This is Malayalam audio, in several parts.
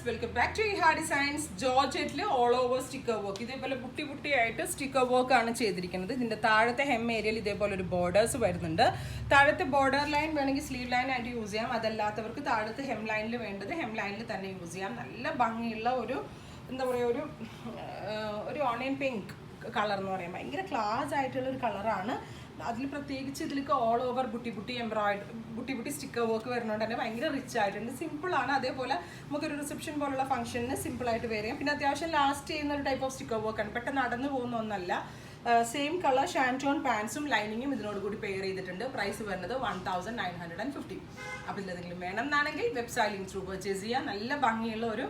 Welcome back to Iha designs. ജോർജറ്റിൽ ഓൾ ഓവർ സ്റ്റിക്കർ വർക്ക്, ഇതേപോലെ പുട്ടി പുട്ടിയായിട്ട് സ്റ്റിക്കർ വർക്ക് ആണ് ചെയ്തിരിക്കുന്നത്. ഇതിന്റെ താഴത്തെ ഹെം ഏരിയയിൽ ഇതേപോലെ ഒരു ബോർഡേഴ്സ് വരുന്നുണ്ട്. താഴത്തെ ബോർഡർ ലൈൻ വേണമെങ്കിൽ സ്ലീവ് ലൈൻ ആയിട്ട് യൂസ് ചെയ്യാം, അതല്ലാത്തവർക്ക് താഴത്തെ ഹെം ലൈനിൽ വേണ്ടത് ഹെം ലൈനിൽ തന്നെ യൂസ് ചെയ്യാം. നല്ല ഭംഗിയുള്ള ഒരു എന്താ പറയുക, ഒരു ഓണിയൻ പിങ്ക് കളർ എന്ന് പറയാം. ഭയങ്കര ക്ലാസ് ആയിട്ടുള്ള ഒരു കളറാണ്. അതിൽ പ്രത്യേകിച്ച് ഇതിലേക്ക് all over buti buti sticker work വരുന്നതുകൊണ്ട് തന്നെ ഭയങ്കര റിച്ച് ആയിട്ടുണ്ട്. സിമ്പിളാണ്. അതേപോലെ നമുക്കൊരു റിസപ്ഷൻ പോലുള്ള ഫംഗ്ഷന് സിമ്പിളായിട്ട് വെയർ ചെയ്യാം. പിന്നെ അത്യാവശ്യം ലാസ്റ്റ് ചെയ്യുന്ന ഒരു ടൈപ്പ് ഓഫ് സ്റ്റിക്കർ വർക്കാണ്, പെട്ടെന്ന് നടന്നു പോകുന്ന ഒന്നല്ല. സെയിം കളർ ഷാൻറ്റോൺ പാൻസും ലൈനിങ്ങും ഇതിനോട് കൂടി പെയർ ചെയ്തിട്ടുണ്ട്. പ്രൈസ് വരുന്നത് 1950. അപ്പോൾ ഇതിലെന്തെങ്കിലും വേണം എന്നാണെങ്കിൽ വെബ്സൈറ്റ് ലിങ്ക് ത്രൂ പർച്ചേസ് ചെയ്യുക. നല്ല ഭംഗിയുള്ള ഒരു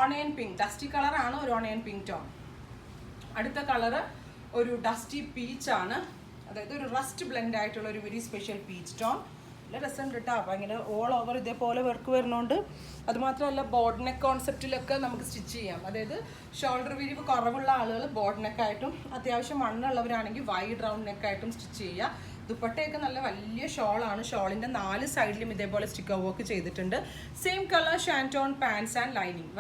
ഓണിയൻ പിങ്ക് ഡസ്റ്റി കളറാണ്, ഒരു ഓണിയൻ പിങ്ക് ടോൺ. അടുത്ത കളറ് ഒരു ഡസ്റ്റി പീച്ചാണ്, അതായത് ഒരു റസ്റ്റ് ബ്ലെൻഡ് ആയിട്ടുള്ള ഒരു വെരി സ്പെഷ്യൽ പീച്ച് ടോൺ. നല്ല രസം കിട്ടാം. അപ്പോൾ ഇങ്ങനെ ഓൾ ഓവർ ഇതേപോലെ വർക്ക് വരുന്നതുകൊണ്ട് അതുമാത്രമല്ല ബോർഡ് നെക്ക് കോൺസെപ്റ്റിലൊക്കെ നമുക്ക് സ്റ്റിച്ച് ചെയ്യാം. അതായത് ഷോൾഡർ വിരിവ് കുറവുള്ള ആളുകൾ ബോർഡ് നെക്കായിട്ടും അത്യാവശ്യം മണ്ണുള്ളവരാണെങ്കിൽ വൈഡ് റൗണ്ട് നെക്കായിട്ടും സ്റ്റിച്ച് ചെയ്യുക. ദുപ്പട്ടയൊക്കെ നല്ല വലിയ ഷോളാണ്. ഷോളിൻ്റെ 4 സൈഡിലും ഇതേപോലെ സ്റ്റിക്കർ വർക്ക് ചെയ്തിട്ടുണ്ട്. സെയിം കളർ ഷാൻറ്റോൺ പാൻസ് ആൻഡ് ലൈനിങ്.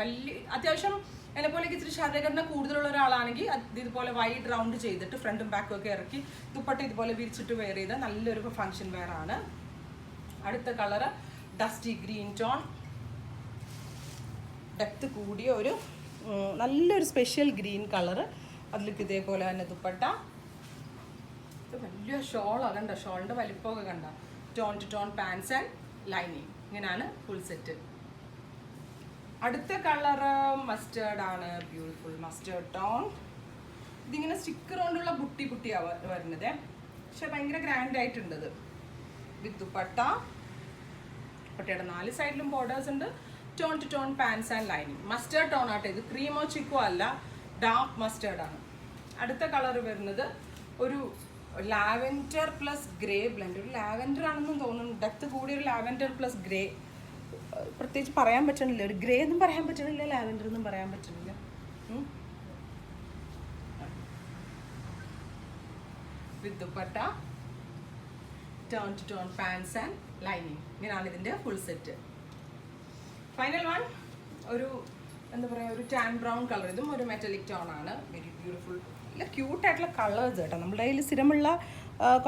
അത്യാവശ്യം എന്നെപ്പോലെ ഇച്ചിരി ശരീരഘടന കൂടുതലുള്ള ഒരാളാണെങ്കിൽ ഇതുപോലെ വൈഡ് റൗണ്ട് ചെയ്തിട്ട് ഫ്രണ്ടും ബാക്കും ഒക്കെ ഇറക്കി ദുപ്പട്ട ഇതുപോലെ വിരിച്ചിട്ട് വെയർ ചെയ്താൽ നല്ലൊരു ഫംഗ്ഷൻ വെയർ ആണ്. അടുത്ത colour dusty green tone, depth കൂടിയ ഒരു നല്ലൊരു സ്പെഷ്യൽ ഗ്രീൻ കളറ്. അതിലേക്ക് ഇതേപോലെ തന്നെ ദുപ്പട്ട. ഇത് വലിയ ഷോളാണ്, കണ്ട ഷോളിൻ്റെ വലിപ്പമൊക്കെ കണ്ട. Tone to tone pants and lining. ഇങ്ങനെയാണ് ഫുൾ സെറ്റ്. അടുത്ത കളറ് മസ്റ്റേർഡ് ആണ്, ബ്യൂട്ടിഫുൾ മസ്റ്റേർഡ് ടോൺ. ഇതിങ്ങനെ സ്റ്റിക്കർ കൊണ്ടുള്ള ബുട്ടിയാണ് വരുന്നത്, പക്ഷെ ഭയങ്കര ഗ്രാൻഡ് ആയിട്ടുണ്ട്. വിത്ത് ദുപ്പട്ട. ദുപ്പട്ടയുടെ 4 സൈഡിലും ബോർഡേഴ്സ് ഉണ്ട്. Tone to tone pants and lining. Mustard tone ആട്ടെ, ഇത് ക്രീമോ ചിക്കോ അല്ല, ഡാർക്ക് മസ്റ്റേർഡ് ആണ്. അടുത്ത കളർ വരുന്നത് ഒരു ലാവൻഡർ പ്ലസ് ഗ്രേ ബ്ലെൻഡ്. ഒരു ലാവൻഡർ ആണെന്നും തോന്നുന്നു, ഡെപ്ത് കൂടിയ ഒരു ലാവൻഡർ പ്ലസ് ഗ്രേ. പ്രത്യേകിച്ച് പറയാൻ പറ്റണില്ല, ഒരു ഗ്രേ എന്നും പറയാൻ പറ്റണില്ല, ലാവൻഡർ എന്നും പറയാൻ പറ്റണില്ല. With dupatta, tone to tone pants and lining. ഇങ്ങനെയാണ് ഇതിൻ്റെ ഫുൾ സെറ്റ്. ഫൈനൽ വൺ ഒരു എന്താ പറയുക, ഒരു ടാൻ ബ്രൗൺ കളർ. ഇതും ഒരു മെറ്റലിക് ടോൺ ആണ്. വെരി ബ്യൂട്ടിഫുൾ, നല്ല ക്യൂട്ടായിട്ടുള്ള കളേഴ്സ് കേട്ടോ. നമ്മുടെ കയ്യിൽ സ്ഥിരമുള്ള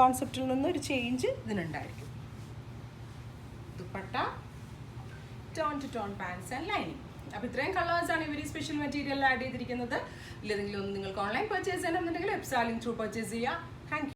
കോൺസെപ്റ്റിൽ നിന്ന് ഒരു ചേഞ്ച് ഇതിനുണ്ടായിരിക്കും. Dupatta, tone to tone pants and lining. അപ്പോൾ ഇത്രയും കളേഴ്സാണ് ഇവർ സ്പെഷ്യൽ മെറ്റീരിയൽ ആഡ് ചെയ്തിരിക്കുന്നത്. ഇല്ലെങ്കിലും നിങ്ങൾക്ക് ഓൺലൈൻ പർച്ചേസ് ചെയ്യണമെന്നുണ്ടെങ്കിൽ വെബ്സൈറ്റ് ലിങ്ക് ത്രൂ പർച്ചേസ് ചെയ്യുക. Thank you.